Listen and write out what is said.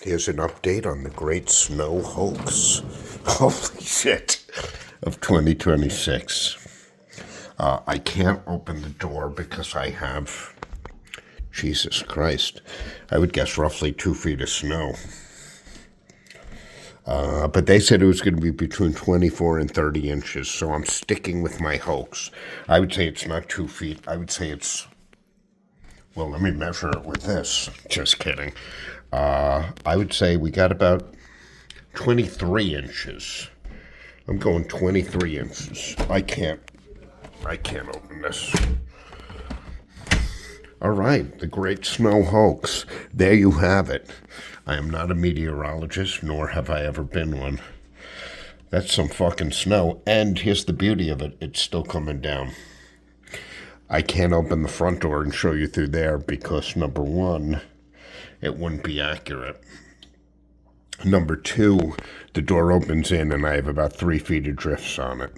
Here's an update on the Great Snow Hoax. Holy shit. Of 2026. I can't open the door because I have, Jesus Christ, I would guess roughly 2 feet of snow. But they said it was going to be between 24 and 30 inches, so I'm sticking with my hoax. I would say it's not 2 feet. I would say it's, well, let me measure it with this. Just kidding. I would say we got about 23 inches. I'm going 23 inches. I can't open this. All right, the Great Snow Hoax. There you have it. I am not a meteorologist, nor have I ever been one. That's some fucking snow, and here's the beauty of it. It's still coming down. I can't open the front door and show you through there because, number one, it wouldn't be accurate. Number two, the door opens in and I have about 3 feet of drifts on it.